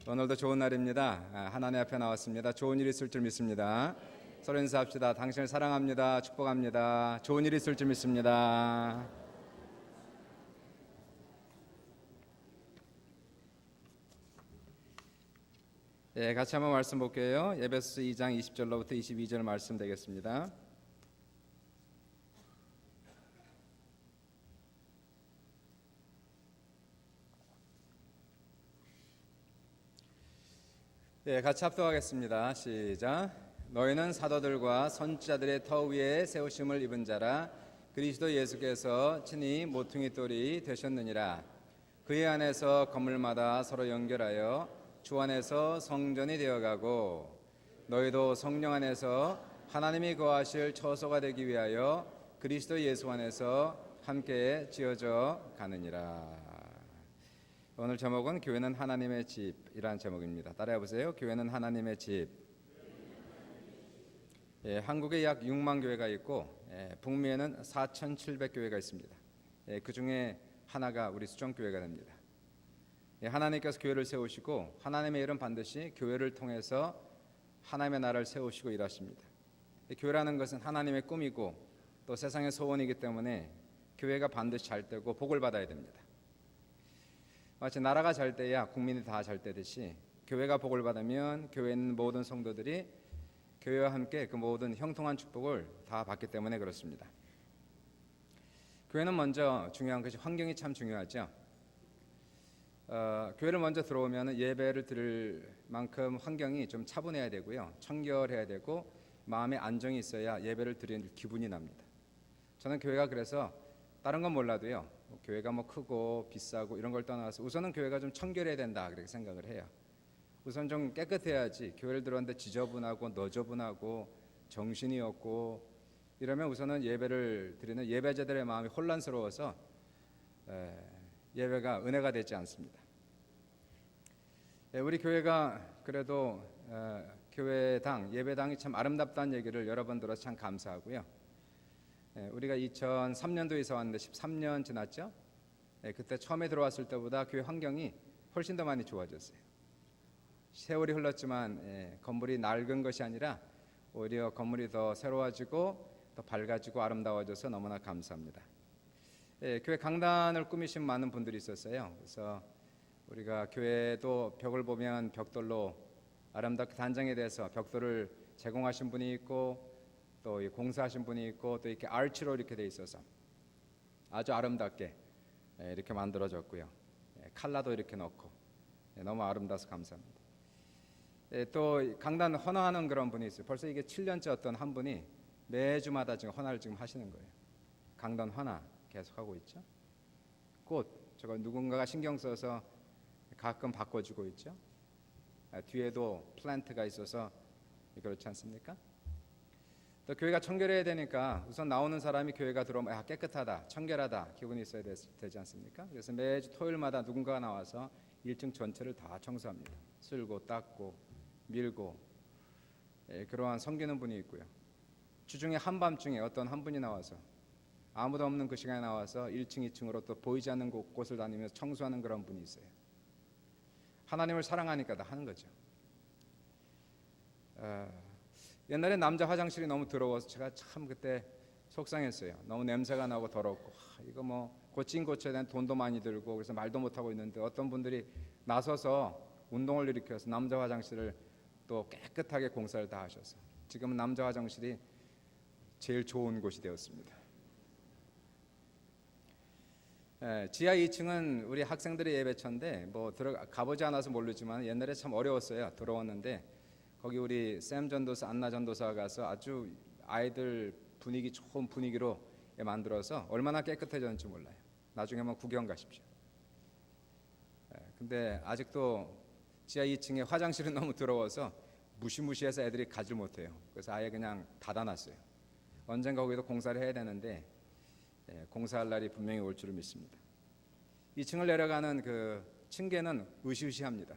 오늘도 좋은 날입니다. 하나님 앞에 나왔습니다. 좋은 일 있을 줄 믿습니다. 서로 인사합시다. 당신을 사랑합니다. 축복합니다. 좋은 일 있을 줄 믿습니다. 같이 한번 말씀 볼게요. 에베소서 2장 20절로부터 22절 말씀 되겠습니다. 같이 합독하겠습니다. 시작. 너희는 사도들과 선지자들의 터 위에 세우심을 입은 자라. 그리스도 예수께서 친히 모퉁이 돌이 되셨느니라. 그의 안에서 건물마다 서로 연결하여 주 안에서 성전이 되어가고, 너희도 성령 안에서 하나님이 거하실 처소가 되기 위하여 그리스도 예수 안에서 함께 지어져 가느니라. 오늘 제목은 교회는 하나님의 집이라는 제목입니다. 따라해 보세요. 교회는 하나님의 집. 한국에 약 6만 교회가 있고 북미에는 4,700교회가 있습니다. 그 중에 하나가 우리 수정교회가 됩니다. 하나님께서 교회를 세우시고 하나님의 일은 반드시 교회를 통해서 하나님의 나라를 세우시고 일하십니다. 교회라는 것은 하나님의 꿈이고 또 세상의 소원이기 때문에 교회가 반드시 잘 되고 복을 받아야 됩니다. 마치 나라가 잘 돼야 국민이 다 잘 되듯이 교회가 복을 받으면 교회에 있는 모든 성도들이 교회와 함께 그 모든 형통한 축복을 다 받기 때문에 그렇습니다. 교회는 먼저 중요한 것이 환경이 참 중요하죠. 교회를 먼저 들어오면 예배를 드릴 만큼 환경이 좀 차분해야 되고요, 청결해야 되고 마음의 안정이 있어야 예배를 드릴 기분이 납니다. 저는 교회가 그래서 다른 건 몰라도요, 교회가 뭐 크고 비싸고 이런 걸 떠나서 우선은 교회가 좀 청결해야 된다 그렇게 생각을 해요. 우선 좀 깨끗해야지. 교회를 들어왔는데 지저분하고 너저분하고 정신이 없고 이러면 우선은 예배를 드리는 예배자들의 마음이 혼란스러워서 예배가 은혜가 되지 않습니다. 우리 교회가 그래도 교회당 예배당이 참 아름답다는 얘기를 여러 번 들어서 참 감사하고요. 우리가 2003년도에 이사 왔는데 13년 지났죠. 그때 처음에 들어왔을 때보다 교회 환경이 훨씬 더 많이 좋아졌어요. 세월이 흘렀지만 건물이 낡은 것이 아니라 오히려 건물이 더 새로워지고 더 밝아지고 아름다워져서 너무나 감사합니다. 교회 강단을 꾸미신 많은 분들이 있었어요. 그래서 우리가 교회도 벽을 보면 벽돌로 아름답게 단장에 대해서 벽돌을 제공하신 분이 있고 또 공사하신 분이 있고 또 이렇게 아치로 이렇게 돼 있어서 아주 아름답게 이렇게 만들어졌고요. 칼라도 이렇게 넣고 너무 아름다워서 감사합니다. 또 강단 헌화하는 그런 분이 있어요. 벌써 이게 7년째 어떤 한 분이 매주마다 지금 헌화를 지금 하시는 거예요. 강단 헌화 계속 하고 있죠. 꽃 저거 누군가가 신경 써서 가끔 바꿔주고 있죠. 뒤에도 플랜트가 있어서 그렇지 않습니까? 또 교회가 청결해야 되니까 우선 나오는 사람이 교회가 들어오면 깨끗하다, 청결하다 기분이 있어야 되지 않습니까? 그래서 매주 토요일마다 누군가가 나와서 1층 전체를 다 청소합니다. 쓸고 닦고 밀고 그러한 섬기는 분이 있고요. 주중에 한밤중에 어떤 한 분이 나와서 아무도 없는 그 시간에 나와서 1층, 2층으로 또 보이지 않는 곳을 다니면서 청소하는 그런 분이 있어요. 하나님을 사랑하니까 다 하는 거죠. 옛날에 남자 화장실이 너무 더러워서 제가 참 그때 속상했어요. 너무 냄새가 나고 더럽고 이거 뭐 고쳐야 되는 돈도 많이 들고 그래서 말도 못하고 있는데 어떤 분들이 나서서 운동을 일으켜서 남자 화장실을 또 깨끗하게 공사를 다 하셔서 지금은 남자 화장실이 제일 좋은 곳이 되었습니다. 지하 2층은 우리 학생들의 예배처인데 뭐 가보지 않아서 모르지만 옛날에 참 어려웠어요. 들어왔는데 거기 우리 샘 전도사, 안나 전도사가 가서 아주 아이들 분위기 좋은 분위기로 만들어서 얼마나 깨끗해졌는지 몰라요. 나중에 한번 구경 가십시오. 근데 아직도 지하 2층에 화장실은 너무 더러워서 무시무시해서 애들이 가질 못해요. 그래서 아예 그냥 닫아놨어요. 언젠가 거기도 공사를 해야 되는데 공사할 날이 분명히 올 줄을 믿습니다. 2층을 내려가는 그 층계는 으시으시합니다.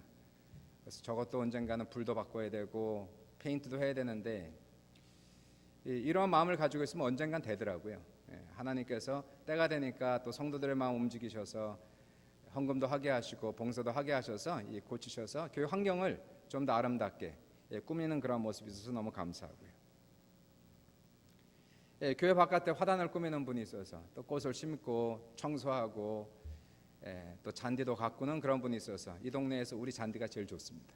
그래서 저것도 언젠가는 불도 바꿔야 되고 페인트도 해야 되는데 이러한 마음을 가지고 있으면 언젠간 되더라고요. 하나님께서 때가 되니까 또 성도들의 마음 움직이셔서 헌금도 하게 하시고 봉사도 하게 하셔서 고치셔서 교회 환경을 좀 더 아름답게 꾸미는 그런 모습이 있어서 너무 감사하고요. 교회 바깥에 화단을 꾸미는 분이 있어서 또 꽃을 심고 청소하고 또 잔디도 가꾸는 그런 분이 있어서 이 동네에서 우리 잔디가 제일 좋습니다.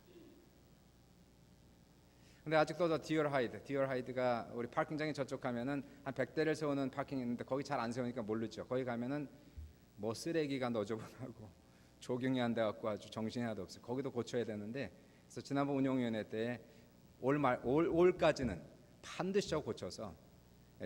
근데 아직도 저 디얼하이드가 우리 파킹장에 저쪽 가면은 한 100대를 세우는 파킹이 있는데 거기 잘 안 세우니까 모르죠. 거기 가면은 뭐 쓰레기가 너저분하고 조경이 안 돼 갖고 아주 정신이 하나도 없어요. 거기도 고쳐야 되는데, 그래서 지난번 운영위원회 때 올까지는 반드시 저 고쳐서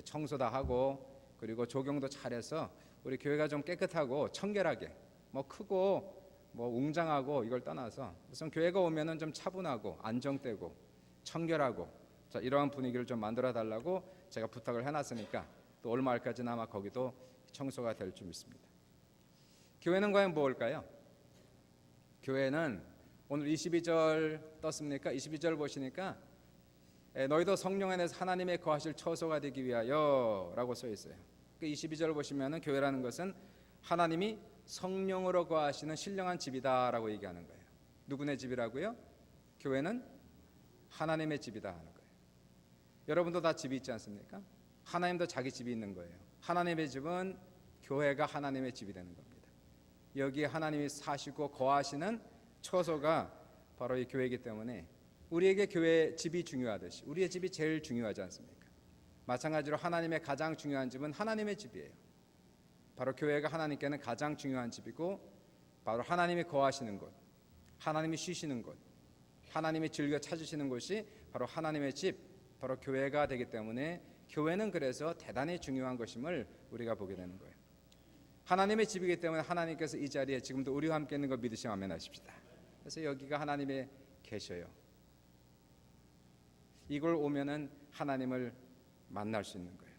청소 다 하고 그리고 조경도 잘해서 우리 교회가 좀 깨끗하고 청결하게, 뭐 크고 뭐 웅장하고 이걸 떠나서 우선 교회가 오면은 좀 차분하고 안정되고 청결하고, 자, 이러한 분위기를 좀 만들어 달라고 제가 부탁을 해놨으니까 또 올 말까지는 아마 거기도 청소가 될 줄 믿습니다. 교회는 과연 무엇일까요? 교회는 오늘 22절 떴습니까? 22절 보시니까 너희도 성령 안에서 하나님의 거하실 처소가 되기 위하여 라고 써 있어요. 그 22절 보시면은 교회라는 것은 하나님이 성령으로 거하시는 신령한 집이다 라고 얘기하는 거예요. 누구네 집이라고요? 교회는 하나님의 집이다 하는 거예요. 여러분도 다 집이 있지 않습니까? 하나님도 자기 집이 있는 거예요. 하나님의 집은 교회가 하나님의 집이 되는 겁니다. 여기에 하나님이 사시고 거하시는 처소가 바로 이 교회이기 때문에 우리에게 교회 집이 중요하듯이 우리의 집이 제일 중요하지 않습니까? 마찬가지로 하나님의 가장 중요한 집은 하나님의 집이에요. 바로 교회가 하나님께는 가장 중요한 집이고, 바로 하나님이 거하시는 곳, 하나님이 쉬시는 곳, 하나님이 즐겨 찾으시는 곳이 바로 하나님의 집, 바로 교회가 되기 때문에 교회는 그래서 대단히 중요한 것임을 우리가 보게 되는 거예요. 하나님의 집이기 때문에 하나님께서 이 자리에 지금도 우리와 함께 있는 거 믿으시면 아멘 하십시다. 그래서 여기가 하나님의 계셔요. 이걸 오면은 하나님을 만날 수 있는 거예요.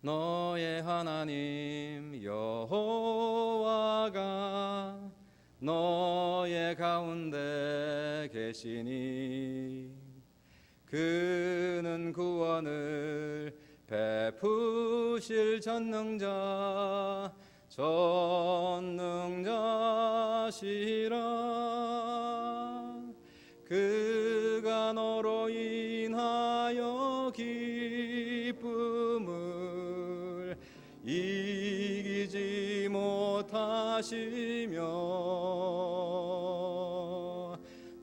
너의 하나님 여호와가 너의 가운데 계시니 그는 구원을 베푸실 전능자시라. 그가 너로 인하여 기쁨을 이기지 못하시며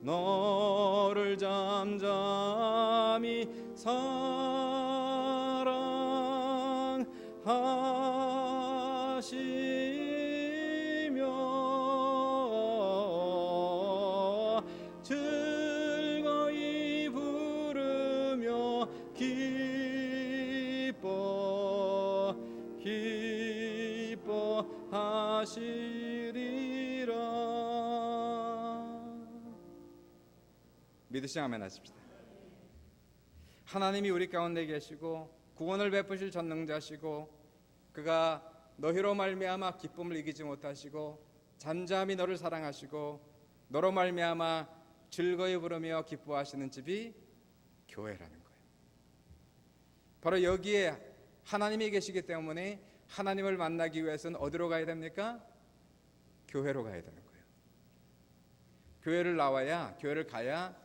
너를 잠잠히 사랑하시며 즐거이 부르며 기뻐하시리라. 믿으시면 아멘 하십시다. 하나님이 우리 가운데 계시고 구원을 베푸실 전능자시고, 그가 너희로 말미암아 기쁨을 이기지 못하시고 잠잠히 너를 사랑하시고 너로 말미암아 즐거이 부르며 기뻐하시는 집이 교회라는 거예요. 바로 여기에 하나님이 계시기 때문에 하나님을 만나기 위해서는 어디로 가야 됩니까? 교회로 가야 되는 거예요. 교회를 나와야, 교회를 가야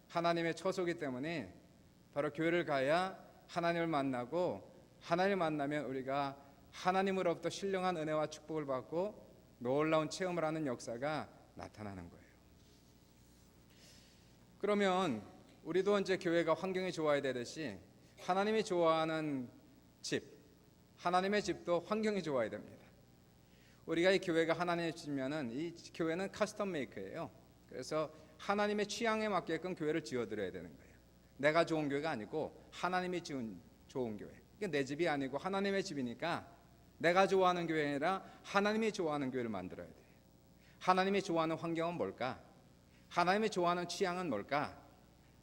하나님의 처소이기 때문에 바로 교회를 가야 하나님을 만나고, 하나님을 만나면 우리가 하나님으로부터 신령한 은혜와 축복을 받고 놀라운 체험을 하는 역사가 나타나는 거예요. 그러면 우리도 이제 교회가 환경이 좋아야 되듯이 하나님이 좋아하는 집, 하나님의 집도 환경이 좋아야 됩니다. 우리가 이 교회가 하나님의 집이면은 이 교회는 카스텀 메이커예요. 그래서 하나님의 취향에 맞게끔 교회를 지어드려야 되는 거예요. 내가 좋은 교회가 아니고 하나님이 지은 좋은 교회. 이게 내 집이 아니고 하나님의 집이니까 내가 좋아하는 교회가 아니라 하나님이 좋아하는 교회를 만들어야 돼요. 하나님이 좋아하는 환경은 뭘까? 하나님이 좋아하는 취향은 뭘까?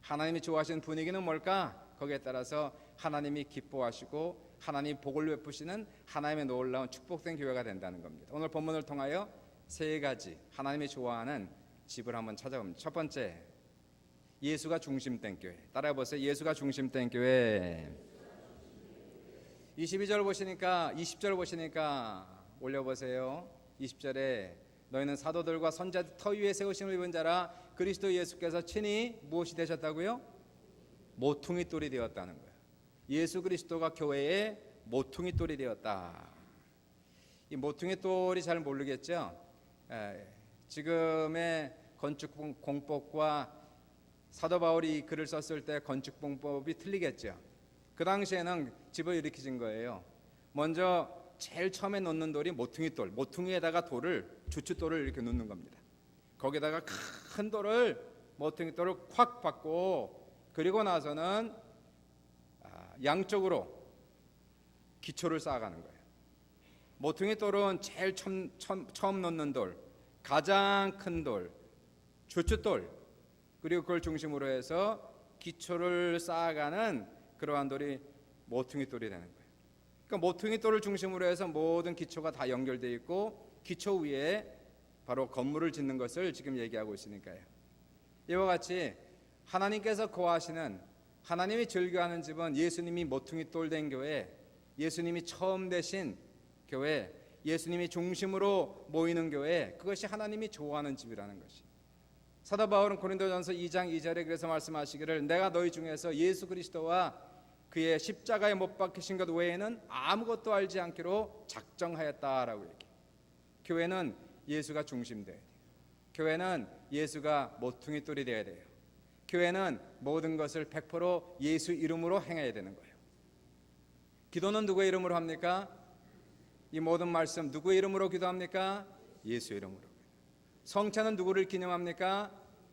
하나님이 좋아하시는 분위기는 뭘까? 거기에 따라서 하나님이 기뻐하시고 하나님이 복을 베푸시는 하나님의 놀라운 축복된 교회가 된다는 겁니다. 오늘 본문을 통하여 세 가지 하나님이 좋아하는 집을 한번 찾아봅니다. 첫 번째, 예수가 중심된 교회. 따라해보세요. 예수가 중심된 교회. 22절 보시니까, 20절 보시니까 올려보세요. 20절에 너희는 사도들과 선자들 터 위에 세우심을 입은 자라 그리스도 예수께서 친히 무엇이 되셨다고요? 모퉁이 돌이 되었다는 거예요. 예수 그리스도가 교회의 모퉁이 돌이 되었다. 이 모퉁이 돌이 잘 모르겠죠? 지금의 건축 공법과 사도 바울이 이 글을 썼을 때 건축 공법이 틀리겠죠. 그 당시에는 집을 이렇게 진 거예요. 먼저 제일 처음에 놓는 돌이 모퉁이 돌, 모퉁이에다가 주춧돌을 이렇게 놓는 겁니다. 거기다가 큰 돌을, 모퉁이 돌을 콱 박고, 그리고 나서는 양쪽으로 기초를 쌓아가는 거예요. 모퉁이 돌은 제일 처음 놓는 돌, 가장 큰 돌, 주춧돌, 그리고 그걸 중심으로 해서 기초를 쌓아가는 그러한 돌이 모퉁이 돌이 되는 거예요. 그러니까 모퉁이 돌을 중심으로 해서 모든 기초가 다 연결되어 있고, 기초 위에 바로 건물을 짓는 것을 지금 얘기하고 있으니까요. 이와 같이 하나님께서 거하시는, 하나님이 즐겨하는 집은 예수님이 모퉁이 돌 된 교회, 예수님이 처음 되신 교회, 예수님이 중심으로 모이는 교회, 그것이 하나님이 좋아하는 집이라는 것이. 사도 바울은 고린도전서 2장 2절에 그래서 말씀하시기를 내가 너희 중에서 예수 그리스도와 그의 십자가에 못 박히신 것 외에는 아무것도 알지 않기로 작정하였다라고 얘기해요. 교회는 예수가 중심돼야 돼요. 교회는 예수가 모퉁이 돌이 되어야 돼요. 교회는 모든 것을 100% 예수 이름으로 행해야 되는 거예요. 기도는 누구의 이름으로 합니까? 이 모든 말씀 누구의 이름으로 기도합니까? 예수 이름으로. 성찬은 누구를 기념합니까?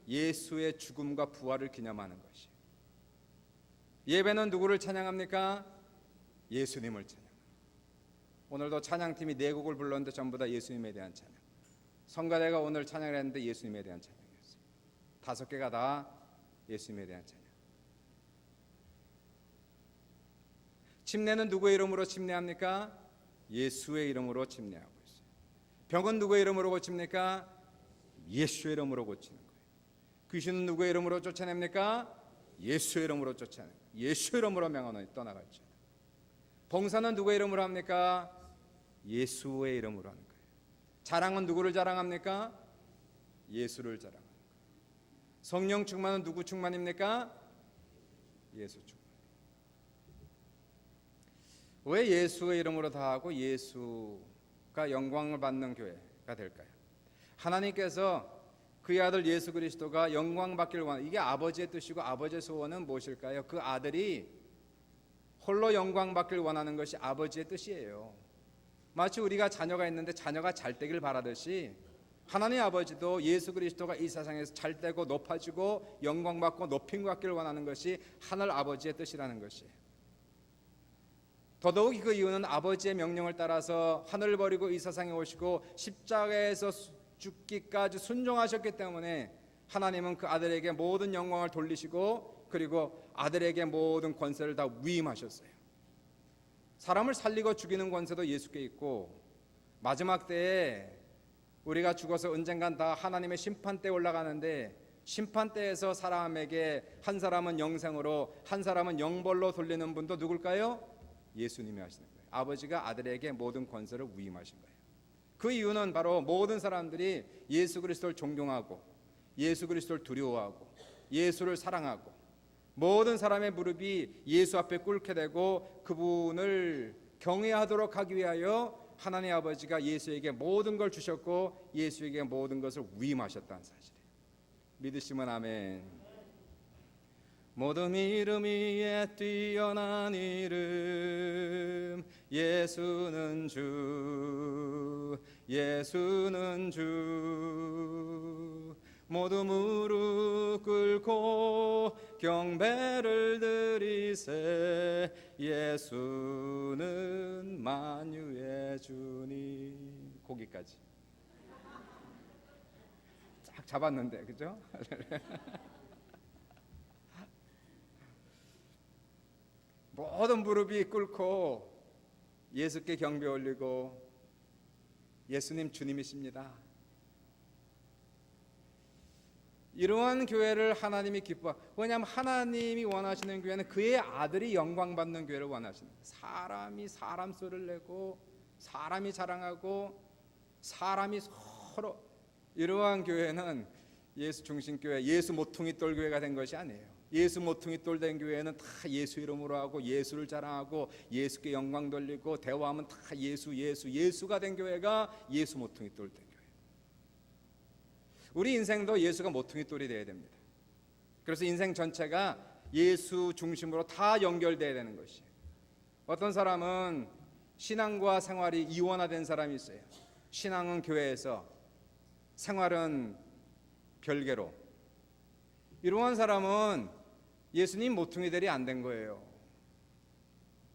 예수의 죽음과 부활을 기념하는 것이에요. 예배는 누구를 찬양합니까? 예수님을 찬양. 오늘도 찬양팀이 4곡을 불렀는데 전부 다 예수님에 대한 찬양. 성가대가 오늘 찬양을 했는데 예수님에 대한 찬양이었어요. 5개가 다 예수님에 대한 찬양. 침례는 누구의 이름으로 침례합니까? 예수의 이름으로 침례하고 있어요. 병은 누구의 이름으로 고칩니까? 예수의 이름으로 고치는 거예요. 귀신은 누구의 이름으로 쫓아냅니까? 예수의 이름으로 쫓아내고 예수의 이름으로 명하노니 떠나갈지어다. 봉사는 누구의 이름으로 합니까? 예수의 이름으로 하는 거예요. 자랑은 누구를 자랑합니까? 예수를 자랑하는 거예요. 성령 충만은 누구 충만입니까? 예수 충만. 왜 예수의 이름으로 다 하고 예수가 영광을 받는 교회가 될까요? 하나님께서 그의 아들 예수 그리스도가 영광 받기를 원하는, 이게 아버지의 뜻이고 아버지의 소원은 무엇일까요? 그 아들이 홀로 영광 받기를 원하는 것이 아버지의 뜻이에요. 마치 우리가 자녀가 있는데 자녀가 잘 되길 바라듯이 하나님 아버지도 예수 그리스도가 이 세상에서 잘 되고 높아지고 영광 받고 높임 받기를 원하는 것이 하늘 아버지의 뜻이라는 것이에요. 더더욱 그 이유는 아버지의 명령을 따라서 하늘을 버리고 이 세상에 오시고 십자가에서 죽기까지 순종하셨기 때문에 하나님은 그 아들에게 모든 영광을 돌리시고 그리고 아들에게 모든 권세를 다 위임하셨어요. 사람을 살리고 죽이는 권세도 예수께 있고, 마지막 때에 우리가 죽어서 언젠간 다 하나님의 심판대에 올라가는데, 심판대에서 사람에게 한 사람은 영생으로 한 사람은 영벌로 돌리는 분도 누굴까요? 예수님이 하시는 거예요. 아버지가 아들에게 모든 권세를 위임하신 거예요. 그 이유는 바로 모든 사람들이 예수 그리스도를 존경하고 예수 그리스도를 두려워하고 예수를 사랑하고 모든 사람의 무릎이 예수 앞에 꿇게 되고 그분을 경외하도록 하기 위하여 하나님 아버지가 예수에게 모든 걸 주셨고 예수에게 모든 것을 위임하셨다는 사실이에요. 믿으시면 아멘. 모든 이름 위에 뛰어난 이름 예수는 주, 예수는 주. 모두 무릎 꿇고 경배를 드리세. 예수는 만유의 주님. 거기까지 쫙 잡았는데, 그죠? 모든 무릎이 꿇고 예수께 경배 올리고 예수님 주님이십니다. 이러한 교회를 하나님이 기뻐. 왜냐하면 하나님이 원하시는 교회는 그의 아들이 영광받는 교회를 원하시는 거예요. 사람이 사람 소리를 내고 사람이 자랑하고 사람이 서로, 이러한 교회는 예수 중심 교회, 예수 모퉁이 돌 교회가 된 것이 아니에요. 예수 모퉁이 돌 된 교회는 다 예수 이름으로 하고 예수를 자랑하고 예수께 영광 돌리고 대화하면 다 예수가 된 교회가 예수 모퉁이 돌 된 교회. 우리 인생도 예수가 모퉁이 돌이 되어야 됩니다. 그래서 인생 전체가 예수 중심으로 다 연결되어야 되는 것이에요. 어떤 사람은 신앙과 생활이 이원화된 사람이 있어요. 신앙은 교회에서, 생활은 별개로. 이러한 사람은 예수님 모퉁이들이 안 된 거예요.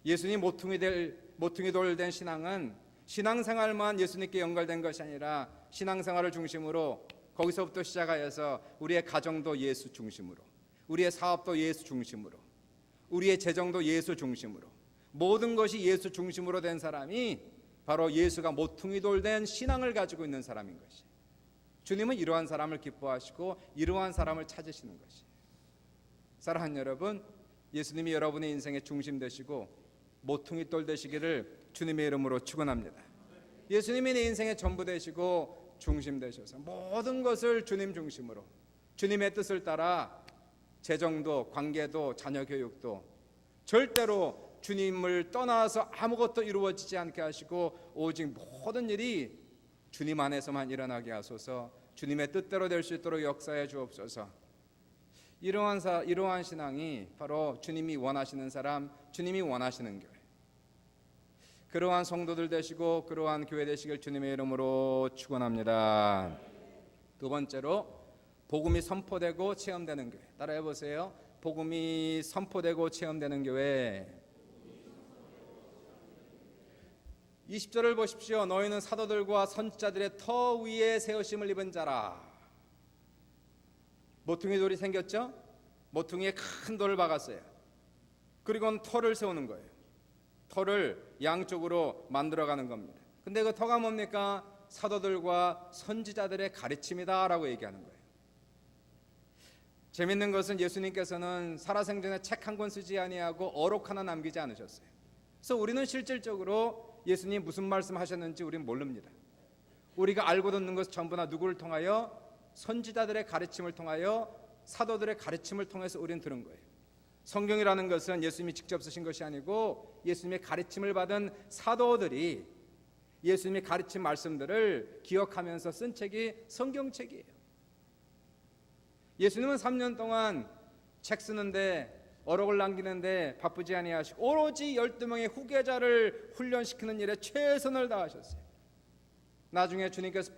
예수님 모퉁이 돌 된 신앙은 신앙생활만 예수님께 연결된 것이 아니라 신앙생활을 중심으로 거기서부터 시작하여서 우리의 가정도 예수 중심으로, 우리의 사업도 예수 중심으로, 우리의 재정도 예수 중심으로, 모든 것이 예수 중심으로 된 사람이 바로 예수가 모퉁이 돌 된 신앙을 가지고 있는 사람인 것이에요. 주님은 이러한 사람을 기뻐하시고 이러한 사람을 찾으시는 것이에요. 사랑하는 여러분, 예수님이 여러분의 인생의 중심 되시고 모퉁이 돌 되시기를 주님의 이름으로 축원합니다. 예수님이 내 인생의 전부 되시고 중심 되셔서 모든 것을 주님 중심으로, 주님의 뜻을 따라 재정도, 관계도, 자녀 교육도 절대로 주님을 떠나서 아무것도 이루어지지 않게 하시고 오직 모든 일이 주님 안에서만 일어나게 하소서. 주님의 뜻대로 될 수 있도록 역사해 주옵소서. 이러한 신앙이 바로 주님이 원하시는 사람, 주님이 원하시는 교회, 그러한 성도들 되시고 그러한 교회 되시길 주님의 이름으로 축원합니다. 두 번째로 복음이 선포되고 체험되는 교회. 따라해 보세요. 복음이 선포되고 체험되는 교회. 20절을 보십시오. 너희는 사도들과 선지자들의 터 위에 세우심을 입은 자라. 모퉁이 돌이 생겼죠? 모퉁이에 큰 돌을 박았어요. 그리고는 터를 세우는 거예요. 터를 양쪽으로 만들어가는 겁니다. 근데 그 터가 뭡니까? 사도들과 선지자들의 가르침이다 라고 얘기하는 거예요. 재밌는 것은 예수님께서는 살아생전에 책 한 권 쓰지 아니하고 어록 하나 남기지 않으셨어요. 그래서 우리는 실질적으로 예수님 무슨 말씀하셨는지 우리는 모릅니다. 우리가 알고 듣는 것은 전부 다 누구를 통하여? 선지자들의 가르침을 통하여, 사도들의 가르침을 통해서 우리는 들은 거예요. 성경이라는 것은 예수님이 직접 쓰신 것이 아니고 예수님의 가르침을 받은 사도들이 예수님의 가르침 말씀들을 기억하면서 쓴 책이 성경책이에요. 예수님은 3년 동안 책 쓰는데, 어록을 남기는데 바쁘지 아니하시고 오로지 12명의 후계자를 훈련시키는 일에 최선을 다하셨어요. 나중에 주님께서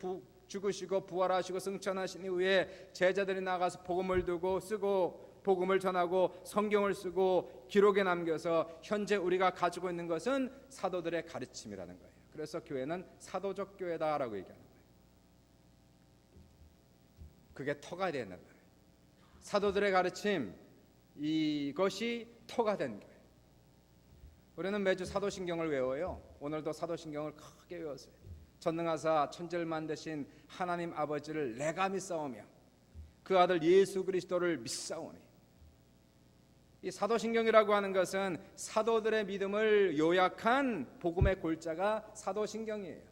죽으시고 부활하시고 승천하신 이후에 제자들이 나가서 복음을 두고 쓰고 복음을 전하고 성경을 쓰고 기록에 남겨서 현재 우리가 가지고 있는 것은 사도들의 가르침이라는 거예요. 그래서 교회는 사도적 교회다라고 얘기하는 거예요. 그게 터가 되는 거예요. 사도들의 가르침, 이것이 터가 된 교회. 우리는 매주 사도신경을 외워요. 오늘도 사도신경을 크게 외웠어요. 전능하사 천지를 만드신 하나님 아버지를 내가 믿사오며 그 아들 예수 그리스도를 믿사오니. 이 사도신경이라고 하는 것은 사도들의 믿음을 요약한 복음의 골자가 사도신경이에요.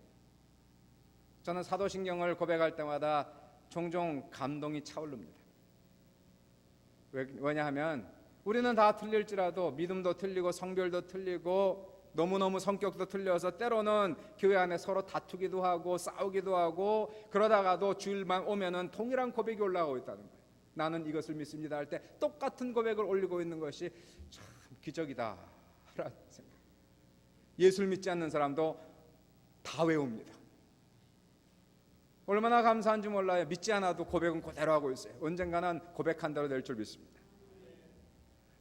저는 사도신경을 고백할 때마다 종종 감동이 차오릅니다. 왜냐하면 우리는 다 틀릴지라도 믿음도 틀리고 성별도 틀리고 너무너무 성격도 틀려서 때로는 교회 안에 서로 다투기도 하고 싸우기도 하고 그러다가도 주일만 오면은 동일한 고백이 올라오고 있다는 거예요. 나는 이것을 믿습니다 할 때 똑같은 고백을 올리고 있는 것이 참 기적이다 라는 생각. 예수를 믿지 않는 사람도 다 외웁니다. 얼마나 감사한지 몰라요. 믿지 않아도 고백은 그대로 하고 있어요. 언젠가는 고백한 대로 될 줄 믿습니다.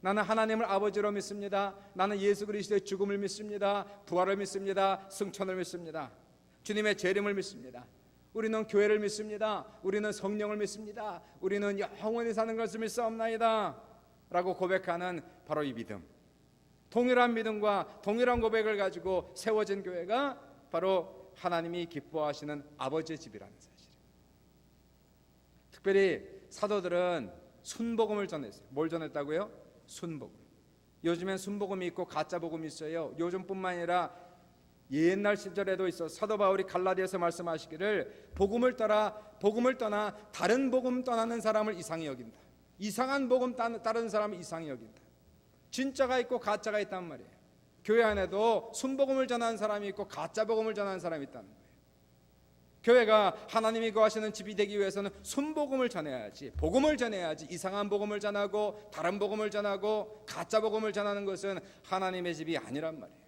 나는 하나님을 아버지로 믿습니다. 나는 예수 그리스도의 죽음을 믿습니다. 부활을 믿습니다. 승천을 믿습니다. 주님의 재림을 믿습니다. 우리는 교회를 믿습니다. 우리는 성령을 믿습니다. 우리는 영원히 사는 것을 믿사옵나이다 라고 고백하는 바로 이 믿음, 동일한 믿음과 동일한 고백을 가지고 세워진 교회가 바로 하나님이 기뻐하시는 아버지의 집이라는 사실입니다. 특별히 사도들은 순복음을 전했어요. 뭘 전했다고요? 순복음. 요즘엔 순복음이 있고 가짜 복음이 있어요. 요즘뿐만 아니라 옛날 시절에도 있어 사도 바울이 갈라디아서 말씀하시기를 복음을 떠나 다른 복음 떠나는 사람을 이상히 여긴다. 이상한 복음 따르는 사람을 이상히 여긴다. 진짜가 있고 가짜가 있단 말이에요. 교회 안에도 순복음을 전하는 사람이 있고 가짜 복음을 전하는 사람이 있다는 거예요. 교회가 하나님이 거하시는 집이 되기 위해서는 순복음을 전해야지, 복음을 전해야지. 이상한 복음을 전하고 다른 복음을 전하고 가짜 복음을 전하는 것은 하나님의 집이 아니란 말이에요.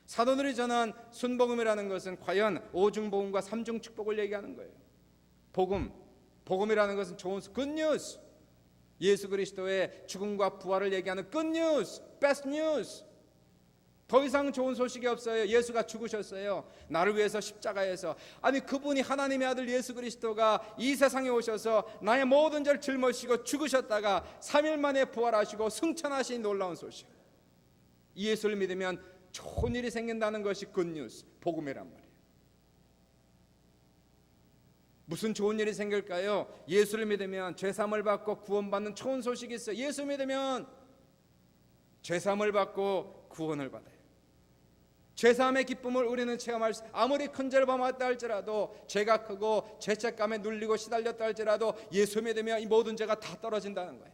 사도들이 전한 순복음이라는 것은 과연 오중복음과 삼중축복을 얘기하는 거예요. 복음이라는 것은 좋은 굿뉴스, 예수 그리스도의 죽음과 부활을 얘기하는 굿뉴스, 베스트 뉴스. 더 이상 좋은 소식이 없어요. 예수가 죽으셨어요. 나를 위해서 십자가에서. 아니, 그분이 하나님의 아들 예수 그리스도가 이 세상에 오셔서 나의 모든 죄를 짊어지시고 죽으셨다가 3일 만에 부활하시고 승천하신 놀라운 소식. 이 예수를 믿으면 좋은 일이 생긴다는 것이 굿뉴스, 복음이란 말이에요. 무슨 좋은 일이 생길까요? 예수를 믿으면 죄사함을 받고 구원받는 좋은 소식이 있어요. 예수 믿으면 죄사함을 받고 구원을 받아요. 죄사함의 기쁨을 우리는 체험할 수, 아무리 큰 죄를 범했다 할지라도, 죄가 크고 죄책감에 눌리고 시달렸다 할지라도 예수 믿으면 이 모든 죄가 다 떨어진다는 거예요.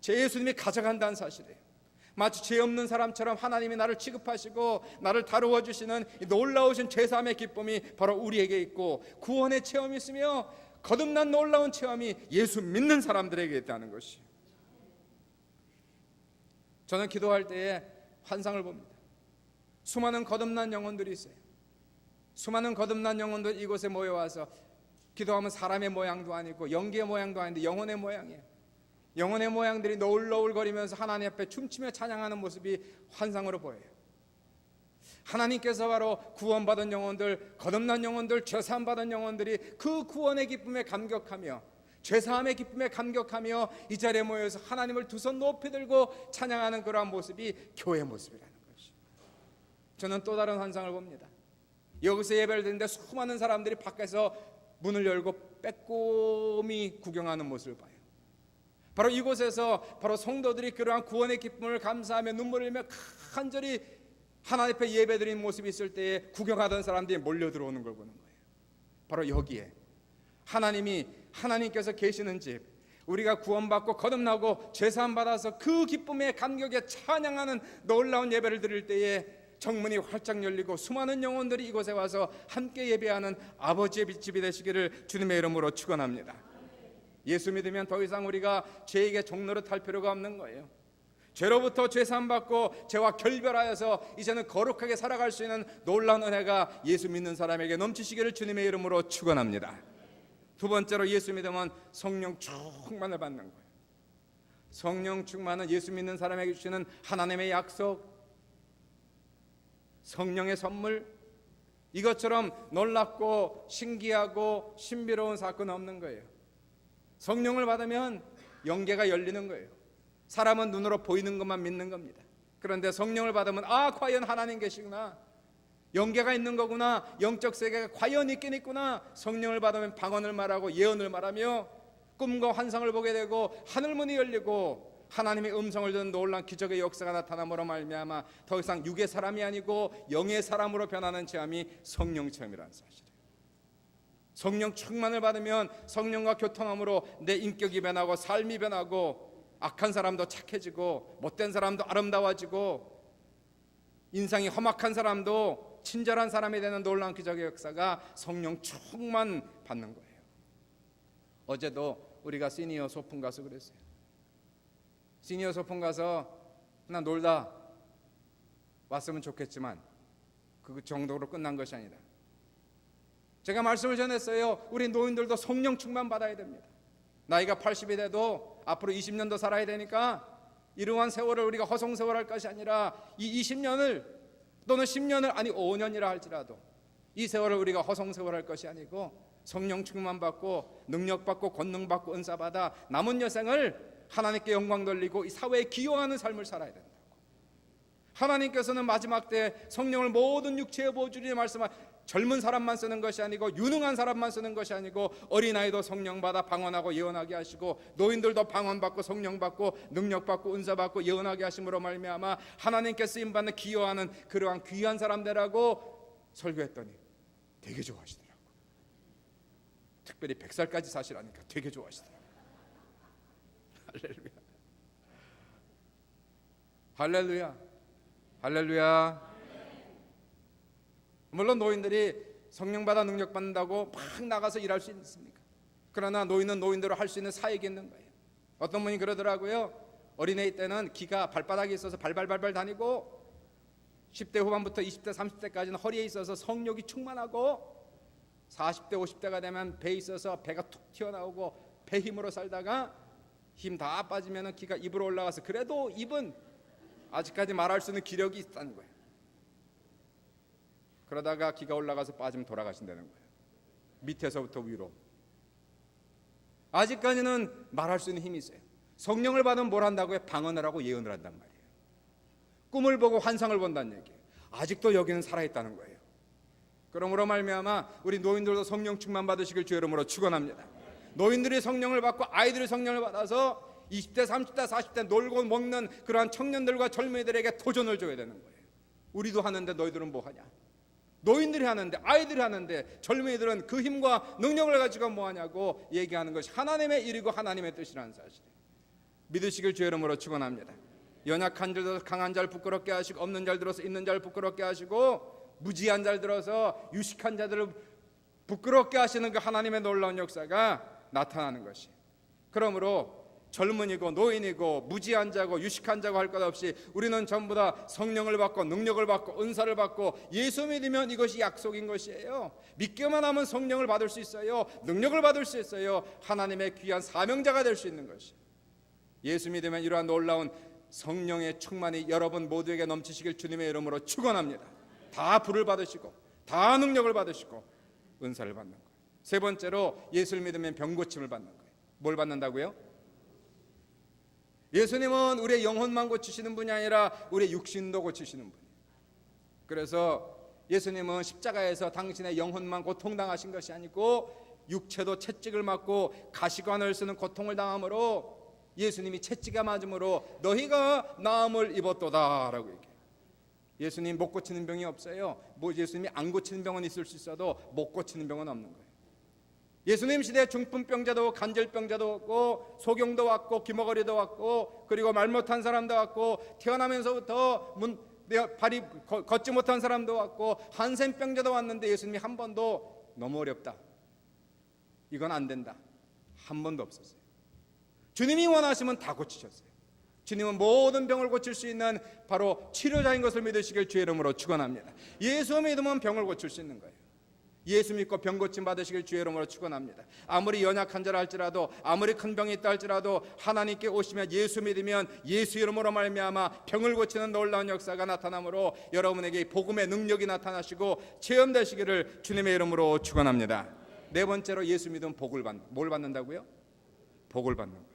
예수님이 가져간다는 사실이에요. 마치 죄 없는 사람처럼 하나님이 나를 취급하시고 나를 다루어 주시는 놀라우신 죄사함의 기쁨이 바로 우리에게 있고, 구원의 체험이 있으며 거듭난 놀라운 체험이 예수 믿는 사람들에게 있다는 것이. 저는 기도할 때에 환상을 봅니다. 수많은 거듭난 영혼들이 있어요. 수많은 거듭난 영혼들 이곳에 모여와서 기도하면 사람의 모양도 아니고 연기의 모양도 아닌데 영혼의 모양이에요. 영혼의 모양들이 너울너울거리면서 하나님 앞에 춤추며 찬양하는 모습이 환상으로 보여요. 하나님께서 바로 구원받은 영혼들, 거듭난 영혼들, 죄사함 받은 영혼들이 그 구원의 기쁨에 감격하며 죄사함의 기쁨에 감격하며 이 자리에 모여서 하나님을 두 손 높이 들고 찬양하는 그러한 모습이 교회의 모습이라는 것이. 저는 또 다른 환상을 봅니다. 여기서 예배를 드리는데 수많은 사람들이 밖에서 문을 열고 빼꼼히 구경하는 모습을 봐요. 바로 이곳에서 바로 성도들이 그러한 구원의 기쁨을 감사하며 눈물을 흘리며 간절히 하나님 앞에 예배드리는 모습이 있을 때에 구경하던 사람들이 몰려 들어오는 걸 보는 거예요. 바로 여기에 하나님께서 계시는 집, 우리가 구원받고 거듭나고 죄사함 받아서 그 기쁨의 감격에 찬양하는 놀라운 예배를 드릴 때에 정문이 활짝 열리고 수많은 영혼들이 이곳에 와서 함께 예배하는 아버지의 집이 되시기를 주님의 이름으로 축원합니다. 예수 믿으면 더 이상 우리가 죄에게 종노릇할 필요가 없는 거예요. 죄로부터 죄사함 받고 죄와 결별하여서 이제는 거룩하게 살아갈 수 있는 놀라운 은혜가 예수 믿는 사람에게 넘치시기를 주님의 이름으로 축원합니다. 두 번째로 예수 믿으면 성령 충만을 받는 거예요. 성령 충만은 예수 믿는 사람에게 주시는 하나님의 약속, 성령의 선물, 이것처럼 놀랍고 신기하고 신비로운 사건은 없는 거예요. 성령을 받으면 영계가 열리는 거예요. 사람은 눈으로 보이는 것만 믿는 겁니다. 그런데 성령을 받으면 과연 하나님 계시구나, 영계가 있는 거구나, 영적 세계가 과연 있긴 있구나. 성령을 받으면 방언을 말하고 예언을 말하며 꿈과 환상을 보게 되고 하늘문이 열리고 하나님의 음성을 듣는 놀라운 기적의 역사가 나타남으로 말미암아 더 이상 육의 사람이 아니고 영의 사람으로 변하는 체험이 성령 체험이라는 사실이에요. 성령 충만을 받으면 성령과 교통함으로 내 인격이 변하고 삶이 변하고 악한 사람도 착해지고 못된 사람도 아름다워지고 인상이 험악한 사람도 친절한 사람이 되는 놀라운 기적의 역사가 성령 충만 받는 거예요. 어제도 우리가 시니어 소풍 가서 그랬어요. 시니어 소풍 가서 그냥 놀다 왔으면 좋겠지만 그 정도로 끝난 것이 아니다. 제가 말씀을 전했어요. 우리 노인들도 성령 충만 받아야 됩니다. 나이가 80이 돼도 앞으로 20년 더 살아야 되니까 이러한 세월을 우리가 허송세월할 것이 아니라 이 20년을 또는 10년을 아니 5년이라 할지라도 이 세월을 우리가 허송세월할 것이 아니고 성령 충만 받고 능력 받고 권능 받고 은사 받아 남은 여생을 하나님께 영광 돌리고 이 사회에 기여하는 삶을 살아야 된다고. 하나님께서는 마지막 때 성령을 모든 육체에 부어주리니 말씀하 젊은 사람만 쓰는 것이 아니고 유능한 사람만 쓰는 것이 아니고 어린아이도 성령 받아 방언하고 예언하게 하시고 노인들도 방언 받고 성령 받고 능력 받고 은사 받고 예언하게 하심으로 말미암아 하나님께 쓰임 받는 기여하는 그러한 귀한 사람들하고 설교했더니 되게 좋아하시더라고. 특별히 100살까지 사시라니까 되게 좋아하시더라고. 할렐루야. 할렐루야. 할렐루야. 물론 노인들이 성령 받아 능력 받는다고 막 나가서 일할 수 있습니까? 그러나 노인은 노인대로 할 수 있는 사역이 있는 거예요. 어떤 분이 그러더라고요. 어린애 때는 기가 발바닥에 있어서 발발발발 다니고 10대 후반부터 20대 30대까지는 허리에 있어서 성욕이 충만하고 40대 50대가 되면 배에 있어서 배가 툭 튀어나오고 배 힘으로 살다가 힘 다 빠지면 기가 입으로 올라가서 그래도 입은 아직까지 말할 수 있는 기력이 있다는 거예요. 그러다가 기가 올라가서 빠지면 돌아가신다는 거예요. 밑에서부터 위로. 아직까지는 말할 수 있는 힘이 있어요. 성령을 받으면 뭘 한다고요? 방언을 하고 예언을 한단 말이에요. 꿈을 보고 환상을 본다는 얘기예요. 아직도 여기는 살아있다는 거예요. 그러므로 말미암아 우리 노인들도 성령 충만 받으시길 주의 이름으로 축원합니다. 노인들이 성령을 받고 아이들이 성령을 받아서 20대 30대 40대 놀고 먹는 그러한 청년들과 젊은이들에게 도전을 줘야 되는 거예요. 우리도 하는데 너희들은 뭐 하냐? 노인들이 하는데 아이들이 하는데 젊은이들은 그 힘과 능력을 가지고 뭐 하냐고 얘기하는 것이 하나님의 일이고 하나님의 뜻이라는 사실이에요. 믿으시길 주의 이름으로 축원합니다. 연약한 자를 들어서 강한 자를 부끄럽게 하시고 없는 자를 들어서 있는 자를 부끄럽게 하시고 무지한 자를 들어서 유식한 자들을 부끄럽게 하시는 그 하나님의 놀라운 역사가 나타나는 것이. 그러므로 젊은이고 노인이고 무지한 자고 유식한 자고 할 것 없이 우리는 전부 다 성령을 받고 능력을 받고 은사를 받고 예수 믿으면 이것이 약속인 것이에요. 믿기만 하면 성령을 받을 수 있어요. 능력을 받을 수 있어요. 하나님의 귀한 사명자가 될 수 있는 것이. 예수 믿으면 이러한 놀라운 성령의 충만이 여러분 모두에게 넘치시길 주님의 이름으로 축원합니다. 다 불을 받으시고 다 능력을 받으시고 은사를 받는 거예요. 세 번째로 예수를 믿으면 병 고침을 받는 거예요. 뭘 받는다고요? 예수님은 우리의 영혼만 고치시는 분이 아니라 우리의 육신도 고치시는 분이에요. 그래서 예수님은 십자가에서 당신의 영혼만 고통당하신 것이 아니고 육체도 채찍을 맞고 가시관을 쓰는 고통을 당함으로 예수님이 채찍에 맞음으로 너희가 나음을 입었도다 라고 얘기해요. 예수님 못 고치는 병이 없어요. 뭐 예수님이 안 고치는 병은 있을 수 있어도 못 고치는 병은 없는 거예요. 예수님 시대에 중풍병자도 간절병자도 왔고 소경도 왔고 귀머거리도 왔고 그리고 말 못한 사람도 왔고 태어나면서부터 발이 걷지 못한 사람도 왔고 한센병자도 왔는데 예수님이 한 번도 너무 어렵다, 이건 안 된다, 한 번도 없었어요. 주님이 원하시면 다 고치셨어요. 주님은 모든 병을 고칠 수 있는 바로 치료자인 것을 믿으시길 주의 이름으로 축원합니다. 예수 믿으면 병을 고칠 수 있는 거예요. 예수 믿고 병 고침 받으시길 주의 이름으로 축원합니다. 아무리 연약한 자라 할지라도 아무리 큰 병이 있다 할지라도 하나님께 오시면 예수 믿으면 예수 이름으로 말미암아 병을 고치는 놀라운 역사가 나타나므로 여러분에게 복음의 능력이 나타나시고 체험되시기를 주님의 이름으로 축원합니다. 네 번째로 예수 믿으면 뭘 받는다고요? 복을 받는 거예요.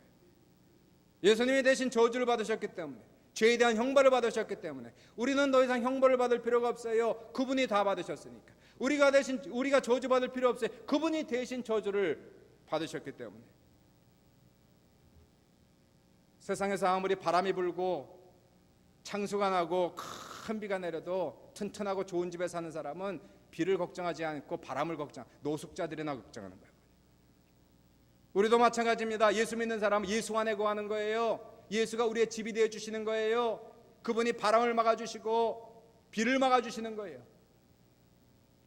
예수님이 대신 저주를 받으셨기 때문에 죄에 대한 형벌을 받으셨기 때문에 우리는 더 이상 형벌을 받을 필요가 없어요. 그분이 다 받으셨으니까. 우리가 저주받을 필요 없어요. 그분이 대신 저주를 받으셨기 때문에. 세상에서 아무리 바람이 불고 창수가 나고 큰 비가 내려도 튼튼하고 좋은 집에 사는 사람은 비를 걱정하지 않고 바람을 노숙자들이나 걱정하는 거예요. 우리도 마찬가지입니다. 예수 믿는 사람은 예수 안에 거하는 거예요. 예수가 우리의 집이 되어 주시는 거예요. 그분이 바람을 막아주시고 비를 막아주시는 거예요.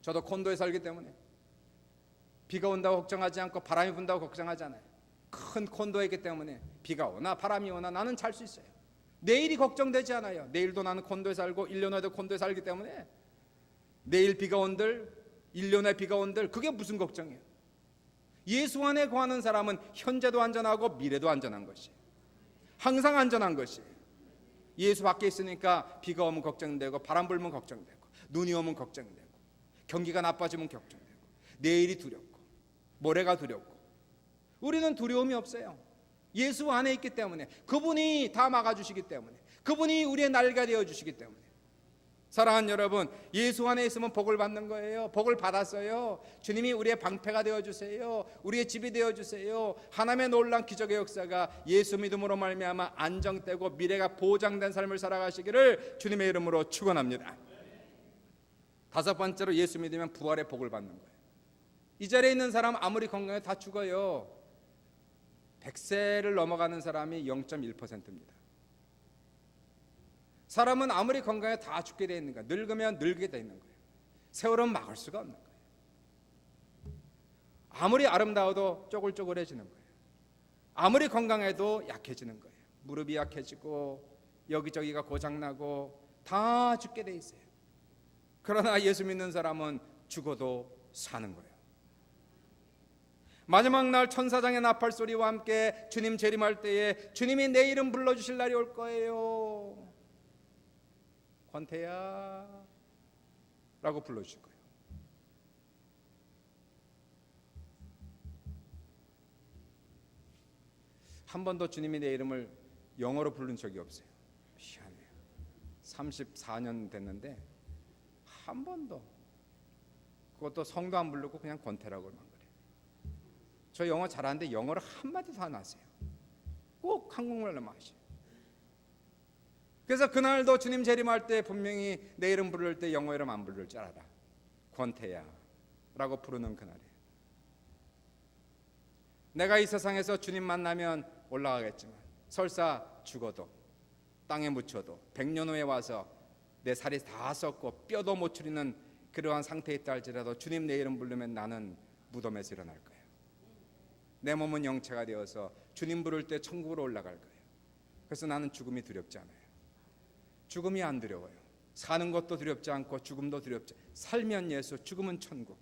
저도 콘도에 살기 때문에 비가 온다고 걱정하지 않고 바람이 분다고 걱정하지 않아요. 큰 콘도에 있기 때문에 비가 오나 바람이 오나 나는 잘 수 있어요. 내일이 걱정되지 않아요. 내일도 나는 콘도에 살고 1년 후에도 콘도에 살기 때문에 내일 비가 온들 1년 후에 비가 온들 그게 무슨 걱정이에요. 예수 안에 거하는 사람은 현재도 안전하고 미래도 안전한 것이에요. 항상 안전한 것이에요. 예수 밖에 있으니까 비가 오면 걱정되고 바람 불면 걱정되고 눈이 오면 걱정되고 경기가 나빠지면 걱정되고 내일이 두렵고 모레가 두렵고 우리는 두려움이 없어요. 예수 안에 있기 때문에 그분이 다 막아주시기 때문에 그분이 우리의 날개가 되어주시기 때문에 사랑하는 여러분, 예수 안에 있으면 복을 받는 거예요. 복을 받았어요. 주님이 우리의 방패가 되어주세요. 우리의 집이 되어주세요. 하나님의 놀라운 기적의 역사가 예수 믿음으로 말미암아 안정되고 미래가 보장된 삶을 살아가시기를 주님의 이름으로 축원합니다. 다섯 번째로, 예수 믿으면 부활의 복을 받는 거예요. 이 자리에 있는 사람 아무리 건강해 다 죽어요. 100세를 넘어가는 사람이 0.1%입니다. 사람은 아무리 건강해 다 죽게 되어 있는 거예요. 늙으면 늙게 되어 있는 거예요. 세월은 막을 수가 없는 거예요. 아무리 아름다워도 쪼글쪼글해지는 거예요. 아무리 건강해도 약해지는 거예요. 무릎이 약해지고 여기저기가 고장나고 다 죽게 되어 있어요. 그러나 예수 믿는 사람은 죽어도 사는 거예요. 마지막 날 천사장의 나팔 소리와 함께 주님 재림할 때에 주님이 내 이름 불러주실 날이 올 거예요. 권태야 라고 불러주실 거예요. 한 번도 주님이 내 이름을 영어로 부른 적이 없어요. 희한해요. 34년 됐는데 한 번도, 그것도 성도 안 부르고 그냥 권태라고만 그래요. 저 영어 잘하는데 영어를 한마디도 안 하세요. 꼭 한국말로만 하셔요. 그래서 그날도 주님 재림할 때 분명히 내 이름 부를 때 영어 이름 안 부를 줄 알아. 권태야 라고 부르는 그날이에요. 내가 이 세상에서 주님 만나면 올라가겠지만 설사 죽어도 땅에 묻혀도 100년 후에 와서 내 살이 다 썩고 뼈도 못 추리는 그러한 상태에 있다 할지라도 주님 내 이름 부르면 나는 무덤에서 일어날 거예요. 내 몸은 영체가 되어서 주님 부를 때 천국으로 올라갈 거예요. 그래서 나는 죽음이 두렵지 않아요. 죽음이 안 두려워요. 사는 것도 두렵지 않고 죽음도 두렵지. 살면 예수, 죽으면 천국.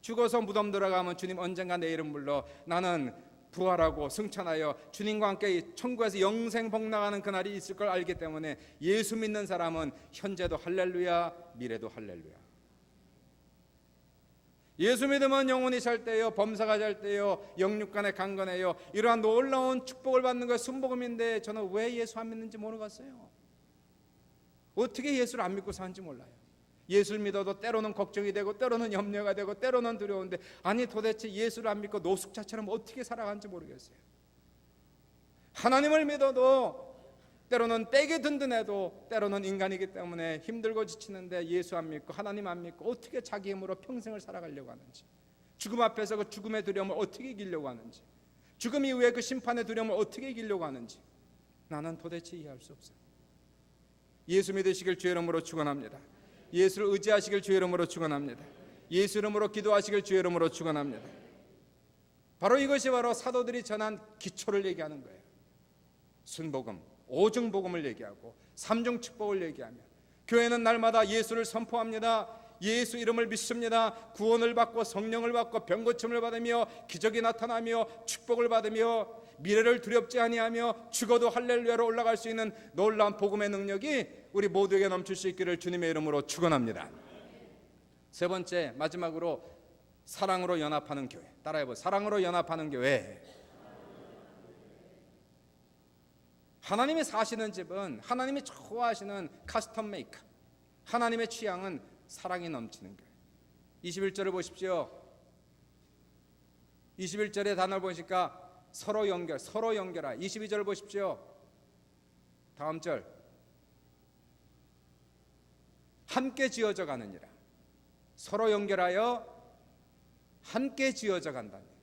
죽어서 무덤 들어가면 주님 언젠가 내 이름 불러 나는 부활하고 승천하여 주님과 함께 천국에서 영생 복나가는 그날이 있을 걸 알기 때문에 예수 믿는 사람은 현재도 할렐루야, 미래도 할렐루야. 예수 믿으면 영혼이 살 때요, 범사가 살 때요, 영육간에 강건해요. 이러한 놀라운 축복을 받는 것이 순복음인데 저는 왜 예수 안 믿는지 모르겠어요. 어떻게 예수를 안 믿고 사는지 몰라요. 예수를 믿어도 때로는 걱정이 되고 때로는 염려가 되고 때로는 두려운데, 아니 도대체 예수를 안 믿고 노숙자처럼 어떻게 살아가는지 모르겠어요. 하나님을 믿어도 때로는 떼게 든든해도 때로는 인간이기 때문에 힘들고 지치는데 예수 안 믿고 하나님 안 믿고 어떻게 자기 힘으로 평생을 살아가려고 하는지, 죽음 앞에서 그 죽음의 두려움을 어떻게 이기려고 하는지, 죽음 이후에 그 심판의 두려움을 어떻게 이기려고 하는지 나는 도대체 이해할 수 없어요. 예수 믿으시길 주의 이름으로 축원합니다. 예수를 의지하시길 주의 이름으로 축원합니다. 예수 이름으로 기도하시길 주의 이름으로 축원합니다. 바로 이것이 바로 사도들이 전한 기초를 얘기하는 거예요. 순복음, 오중복음을 얘기하고 삼중 축복을 얘기하며 교회는 날마다 예수를 선포합니다. 예수 이름을 믿습니다. 구원을 받고 성령을 받고 병 고침을 받으며 기적이 나타나며 축복을 받으며 미래를 두렵지 아니하며 죽어도 할렐루야로 올라갈 수 있는 놀라운 복음의 능력이 우리 모두에게 넘칠 수 있기를 주님의 이름으로 축원합니다. 세 번째, 마지막으로 사랑으로 연합하는 교회. 따라해보세요. 사랑으로 연합하는 교회. 하나님이 사시는 집은 하나님이 좋아하시는 카스텀 메이커, 하나님의 취향은 사랑이 넘치는 교회. 21절을 보십시오. 21절의 단어를 보니까 서로 연결하. 22절 보십시오. 다음 절, 함께 지어져 가느니라. 서로 연결하여 함께 지어져 간다는 얘기예요.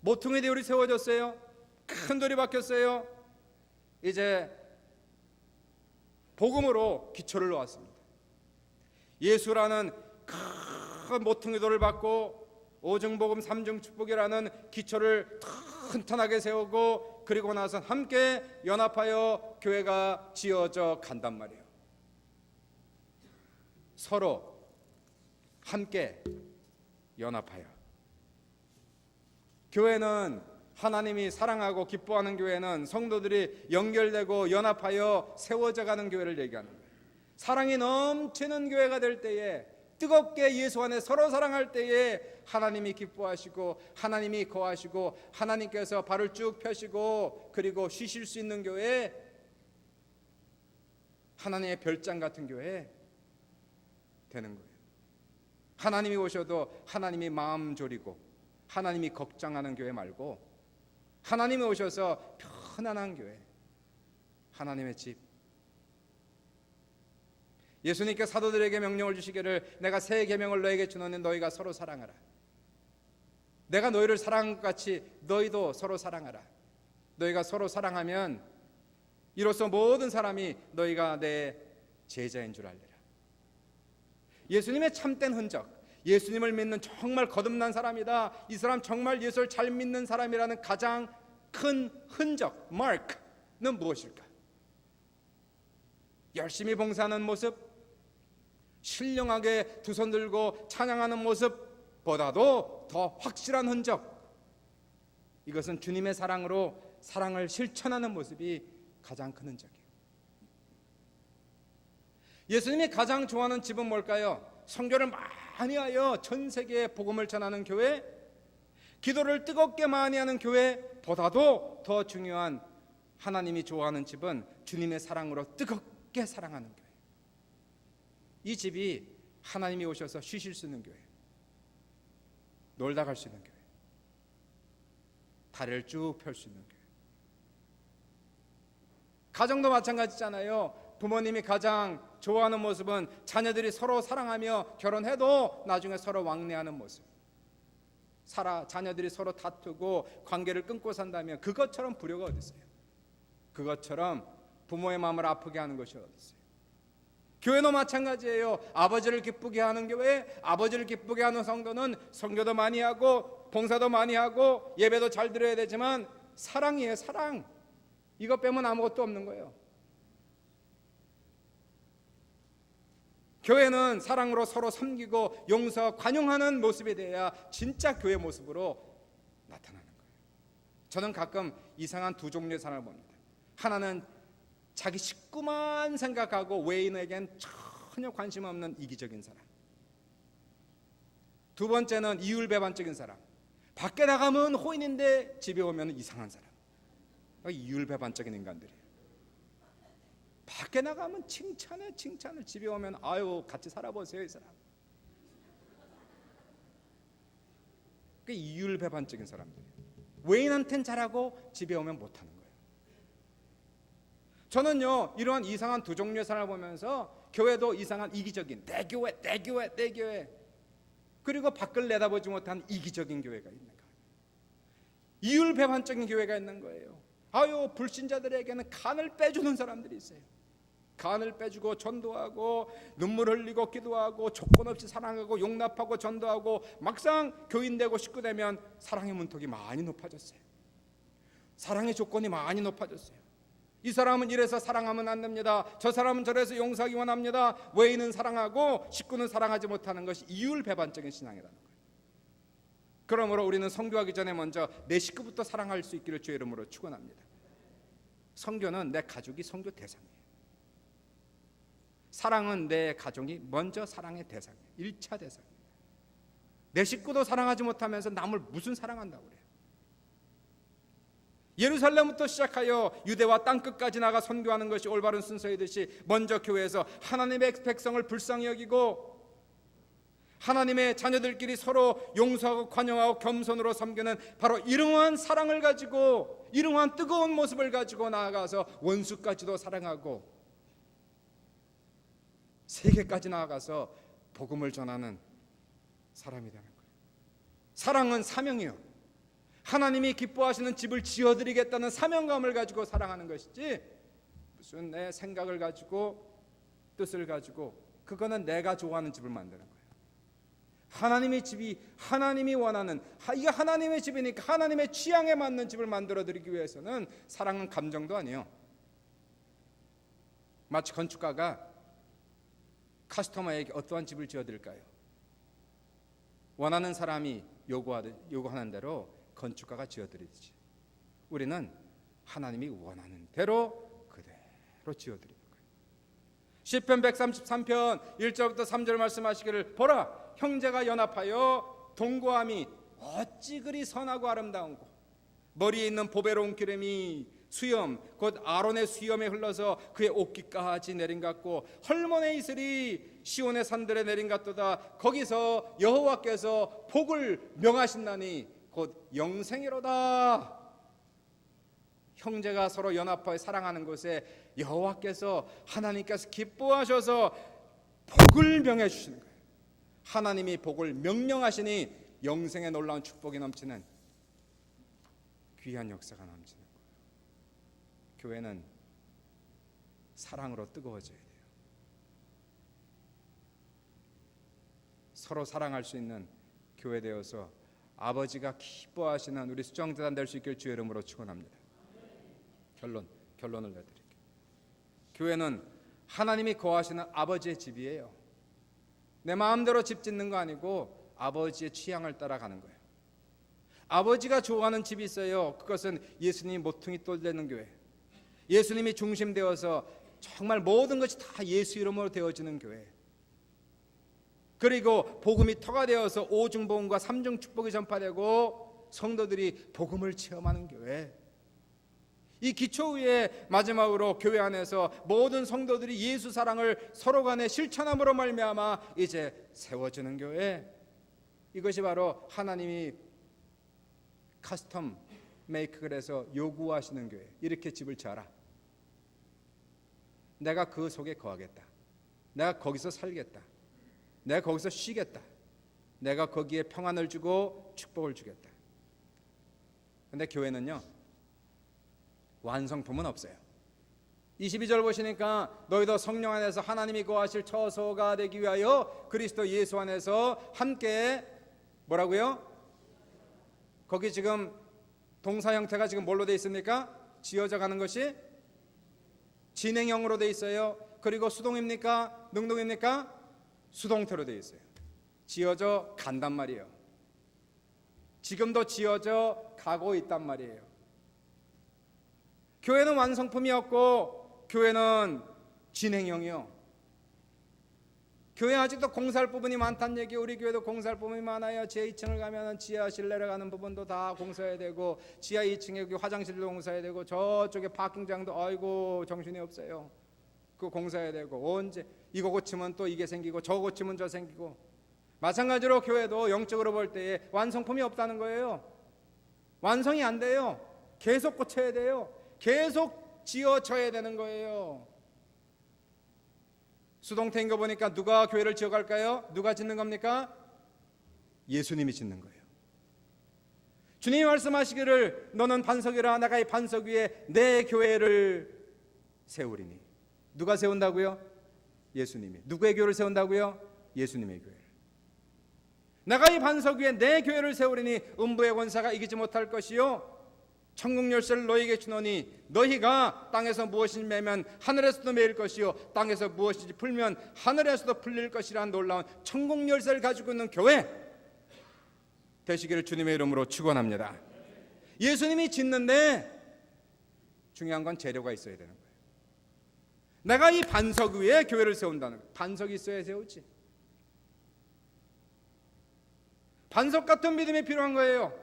모퉁이 대울이 세워졌어요. 큰 돌이 박혔어요. 이제 복음으로 기초를 놓았습니다. 예수라는 큰 모퉁이 돌을 받고 오중복음 삼중축복이라는 기초를 튼튼하게 세우고 그리고 나서 함께 연합하여 교회가 지어져 간단 말이에요. 서로 함께 연합하여. 교회는 하나님이 사랑하고 기뻐하는 교회는 성도들이 연결되고 연합하여 세워져 가는 교회를 얘기하는 거예요. 사랑이 넘치는 교회가 될 때에, 뜨겁게 예수 안에 서로 사랑할 때에 하나님이 기뻐하시고 하나님이 거하시고 하나님께서 발을 쭉 펴시고 그리고 쉬실 수 있는 교회, 하나님의 별장 같은 교회 되는 거예요. 하나님이 오셔도 하나님이 마음 졸이고 하나님이 걱정하는 교회 말고, 하나님이 오셔서 편안한 교회, 하나님의 집. 예수님께 사도들에게 명령을 주시기를 내가 새 계명을 너에게 주노니 너희가 서로 사랑하라. 내가 너희를 사랑한 것 같이 너희도 서로 사랑하라. 너희가 서로 사랑하면 이로써 모든 사람이 너희가 내 제자인 줄 알리라. 예수님의 참된 흔적, 예수님을 믿는 정말 거듭난 사람이다, 이 사람 정말 예수를 잘 믿는 사람이라는 가장 큰 흔적, 마크는 무엇일까? 열심히 봉사하는 모습, 신령하게 두 손 들고 찬양하는 모습보다도 더 확실한 흔적, 이것은 주님의 사랑으로 사랑을 실천하는 모습이 가장 큰 흔적이에요. 예수님이 가장 좋아하는 집은 뭘까요? 선교를 많이 하여 전 세계에 복음을 전하는 교회, 기도를 뜨겁게 많이 하는 교회보다도 더 중요한 하나님이 좋아하는 집은 주님의 사랑으로 뜨겁게 사랑하는 교회. 이 집이 하나님이 오셔서 쉬실 수 있는 교회, 놀다 갈 수 있는 교회, 다리를 쭉 펼 수 있는 교회. 가정도 마찬가지잖아요. 부모님이 가장 좋아하는 모습은 자녀들이 서로 사랑하며 결혼해도 나중에 서로 왕래하는 모습. 자녀들이 서로 다투고 관계를 끊고 산다면 그것처럼 불효가 어디 있어요? 그것처럼 부모의 마음을 아프게 하는 것이 어디 있어요? 교회도 마찬가지예요. 아버지를 기쁘게 하는 교회, 아버지를 기쁘게 하는 성도는 성교도 많이 하고 봉사도 많이 하고 예배도 잘 드려야 되지만 사랑이에요. 사랑. 이것 빼면 아무것도 없는 거예요. 교회는 사랑으로 서로 섬기고 용서, 관용하는 모습이 돼야 진짜 교회 모습으로 나타나는 거예요. 저는 가끔 이상한 두 종류의 사람을 봅니다. 하나는 자기 식구만 생각하고 외인에겐 전혀 관심 없는 이기적인 사람. 두 번째는 이율배반적인 사람. 밖에 나가면 호인인데 집에 오면 이상한 사람. 이율배반적인 인간들이에요. 밖에 나가면 칭찬을 집에 오면 아유 같이 살아보세요 이 사람. 그 이율배반적인 사람들이에요. 외인한텐 잘하고 집에 오면 못하는 거예요. 저는요 이러한 이상한 두 종류의 사람을 보면서 교회도 이상한 이기적인 내 교회 그리고 밖을 내다보지 못한 이기적인 교회가 있는 거예요. 이율배반적인 교회가 있는 거예요. 아유 불신자들에게는 간을 빼주는 사람들이 있어요. 간을 빼주고 전도하고 눈물 흘리고 기도하고 조건 없이 사랑하고 용납하고 전도하고 막상 교인 되고 식구 되면 사랑의 문턱이 많이 높아졌어요. 사랑의 조건이 많이 높아졌어요. 이 사람은 이래서 사랑하면 안 됩니다. 저 사람은 저래서 용서하기 원합니다. 외인은 사랑하고 식구는 사랑하지 못하는 것이 이율배반적인 신앙이라는 거예요. 그러므로 우리는 선교하기 전에 먼저 내 식구부터 사랑할 수 있기를 주의 이름으로 축원합니다. 선교는 내 가족이 선교 대상이에요. 사랑은 내 가족이 먼저 사랑의 대상이에요. 1차 대상이에요. 내 식구도 사랑하지 못하면서 남을 무슨 사랑한다고 그래요? 예루살렘부터 시작하여 유대와 땅끝까지 나가 선교하는 것이 올바른 순서이듯이 먼저 교회에서 하나님의 백성을 불쌍히 여기고 하나님의 자녀들끼리 서로 용서하고 관용하고 겸손으로 섬기는 바로 이러한 사랑을 가지고 이러한 뜨거운 모습을 가지고 나아가서 원수까지도 사랑하고 세계까지 나아가서 복음을 전하는 사람이 되는 거예요. 사랑은 사명이요. 하나님이 기뻐하시는 집을 지어드리겠다는 사명감을 가지고 사랑하는 것이지 무슨 내 생각을 가지고 뜻을 가지고 그거는 내가 좋아하는 집을 만드는 거예요. 하나님의 집이 하나님이 원하는 이게 하나님의 집이니까 하나님의 취향에 맞는 집을 만들어드리기 위해서는 사랑은 감정도 아니에요. 마치 건축가가 커스터머에게 어떠한 집을 지어드릴까요? 원하는 사람이 요구하는 대로 건축가가 지어드리듯이 우리는 하나님이 원하는 대로 그대로 지어드리는 거예요. 시편 133편 1절부터 3절 말씀하시기를 보라 형제가 연합하여 동거함이 어찌 그리 선하고 아름다운고 머리에 있는 보배로운 기름이 수염 곧 아론의 수염에 흘러서 그의 옷깃까지 내린갖고 헐몬의 이슬이 시온의 산들에 내린갖도다. 거기서 여호와께서 복을 명하신다니 곧 영생이로다. 형제가 서로 연합하여 사랑하는 곳에 여호와께서 하나님께서 기뻐하셔서 복을 명해 주시는 거예요. 하나님이 복을 명령하시니 영생의 놀라운 축복이 넘치는 귀한 역사가 넘치는 거예요. 교회는 사랑으로 뜨거워져야 돼요. 서로 사랑할 수 있는 교회 되어서 아버지가 기뻐하시는 우리 수정재단 될 수 있길 주의 이름으로 축원합니다. 결론을 내드릴게요. 교회는 하나님이 거하시는 아버지의 집이에요. 내 마음대로 집 짓는 거 아니고 아버지의 취향을 따라가는 거예요. 아버지가 좋아하는 집이 있어요. 그것은 예수님이 모퉁이 돌되는 교회, 예수님이 중심되어서 정말 모든 것이 다 예수 이름으로 되어지는 교회, 그리고 복음이 터가 되어서 오중복음과 삼중축복이 전파되고 성도들이 복음을 체험하는 교회. 이 기초 위에 마지막으로 교회 안에서 모든 성도들이 예수 사랑을 서로 간에 실천함으로 말미암아 이제 세워지는 교회. 이것이 바로 하나님이 카스텀 메이크를 해서 요구하시는 교회. 이렇게 집을 지어라. 내가 그 속에 거하겠다. 내가 거기서 살겠다. 내가 거기서 쉬겠다. 내가 거기에 평안을 주고 축복을 주겠다. 그런데 교회는요, 완성품은 없어요. 22절 보시니까 너희도 성령 안에서 하나님이 거하실 처소가 되기 위하여 그리스도 예수 안에서 함께 뭐라고요? 거기 지금 동사 형태가 지금 뭘로 돼 있습니까? 지어져 가는 것이 진행형으로 돼 있어요. 그리고 수동입니까? 능동입니까? 수동태로 돼 있어요. 지어져 간단 말이에요. 지금도 지어져 가고 있단 말이에요. 교회는 완성품이 없고 교회는 진행형이요. 교회 아직도 공사할 부분이 많다는 얘기. 우리 교회도 공사할 부분이 많아요. 지하 2층을 가면 지하실 내려가는 부분도 다 공사해야 되고, 지하 2층에 여기 화장실도 공사해야 되고, 저쪽에 파킹장도 아이고 정신이 없어요. 그거 공사해야 되고, 언제 이거 고치면 또 이게 생기고 저거 고치면 저 생기고. 마찬가지로 교회도 영적으로 볼 때에 완성품이 없다는 거예요. 완성이 안 돼요. 계속 고쳐야 돼요. 계속 지어져야 되는 거예요. 수동태인 거 보니까 누가 교회를 지어갈까요? 누가 짓는 겁니까? 예수님이 짓는 거예요. 주님이 말씀하시기를 너는 반석이라 내가 이 반석 위에 내 교회를 세우리니. 누가 세운다고요? 예수님이. 누구의 교회를 세운다고요? 예수님의 교회를. 내가 이 반석 위에 내 교회를 세우리니 음부의 권사가 이기지 못할 것이요 천국 열쇠를 너희에게 주노니 너희가 땅에서 무엇인지 매면 하늘에서도 매일 것이요 땅에서 무엇인지 풀면 하늘에서도 풀릴 것이라는 놀라운 천국 열쇠를 가지고 있는 교회 되시기를 주님의 이름으로 축원합니다. 예수님이 짓는데 중요한 건 재료가 있어야 되는 거예요. 내가 이 반석 위에 교회를 세운다는 거예요. 반석이 있어야 세우지. 반석 같은 믿음이 필요한 거예요.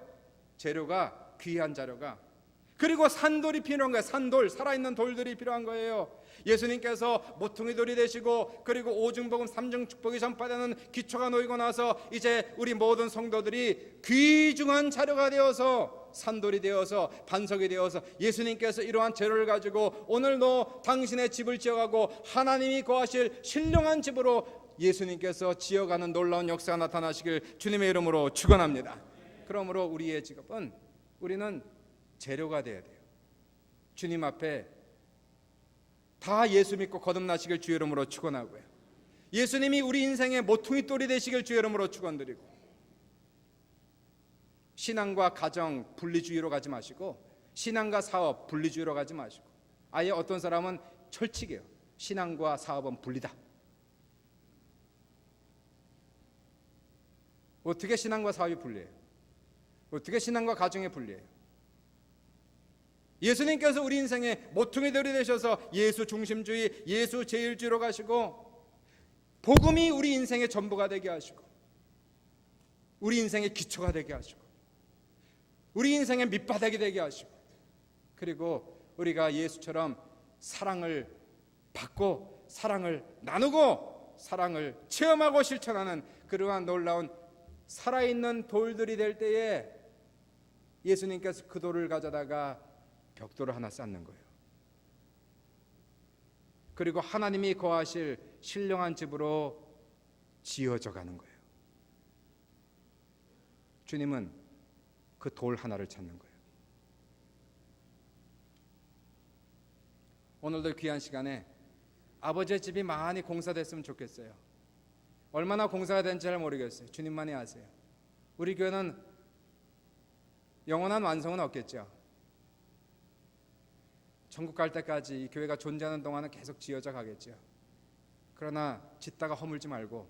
재료가, 귀한 자료가. 그리고 산돌이 필요한 거예요. 산돌, 살아있는 돌들이 필요한 거예요. 예수님께서 모퉁이 돌이 되시고 그리고 오중복음 삼중축복이 전파되는 기초가 놓이고 나서 이제 우리 모든 성도들이 귀중한 자료가 되어서 산돌이 되어서 반석이 되어서 예수님께서 이러한 재료를 가지고 오늘도 당신의 집을 지어가고 하나님이 거하실 신령한 집으로 예수님께서 지어가는 놀라운 역사가 나타나시길 주님의 이름으로 축원합니다. 그러므로 우리의 직업은 우리는 재료가 돼야 돼요. 주님 앞에 다 예수 믿고 거듭나시길 주의 이름으로 축원하고요. 예수님이 우리 인생의 모퉁이 돌이 되시길 주의 이름으로 축원드리고, 신앙과 가정 분리주의로 가지 마시고 신앙과 사업 분리주의로 가지 마시고, 아예 어떤 사람은 철칙이에요. 신앙과 사업은 분리다. 어떻게 신앙과 사업이 분리해요? 어떻게 신앙과 가정이 분리해요? 예수님께서 우리 인생의 모퉁이 돌이 되셔서 예수 중심주의, 예수 제일주의로 가시고 복음이 우리 인생의 전부가 되게 하시고 우리 인생의 기초가 되게 하시고 우리 인생의 밑바닥이 되게 하시고 그리고 우리가 예수처럼 사랑을 받고 사랑을 나누고 사랑을 체험하고 실천하는 그러한 놀라운 살아있는 돌들이 될 때에 예수님께서 그 돌을 가져다가 벽돌을 하나 쌓는 거예요. 그리고 하나님이 거하실 신령한 집으로 지어져 가는 거예요. 주님은 그 돌 하나를 찾는 거예요. 오늘도 귀한 시간에 아버지의 집이 많이 공사됐으면 좋겠어요. 얼마나 공사가 된지 잘 모르겠어요. 주님만이 아세요. 우리 교회는 영원한 완성은 없겠죠. 천국 갈 때까지 이 교회가 존재하는 동안은 계속 지어져 가겠죠. 그러나 짓다가 허물지 말고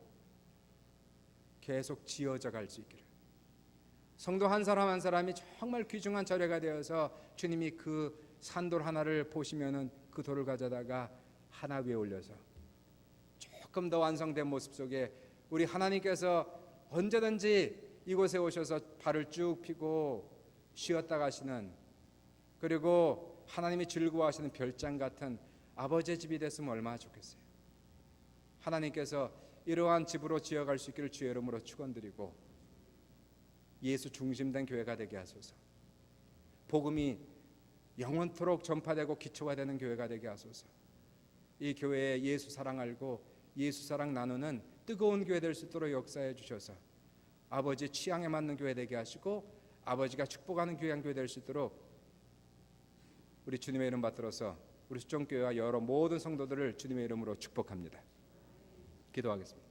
계속 지어져 갈 수 있기를. 성도 한 사람 한 사람이 정말 귀중한 자료가 되어서 주님이 그 산돌 하나를 보시면은 그 돌을 가져다가 하나 위에 올려서 조금 더 완성된 모습 속에 우리 하나님께서 언제든지 이곳에 오셔서 발을 쭉 펴고 쉬었다 가시는, 그리고 하나님이 즐거워하시는 별장 같은 아버지의 집이 됐으면 얼마나 좋겠어요. 하나님께서 이러한 집으로 지어갈 수 있기를 주의 이름으로 축원드리고 예수 중심된 교회가 되게 하소서. 복음이 영원토록 전파되고 기초가 되는 교회가 되게 하소서. 이 교회에 예수 사랑 알고 예수 사랑 나누는 뜨거운 교회 될 수 있도록 역사해 주셔서 아버지 취향에 맞는 교회 되게 하시고 아버지가 축복하는 귀한 교회 될 수 있도록 우리 주님의 이름 받들어서 우리 수정교회와 여러 모든 성도들을 주님의 이름으로 축복합니다. 기도하겠습니다.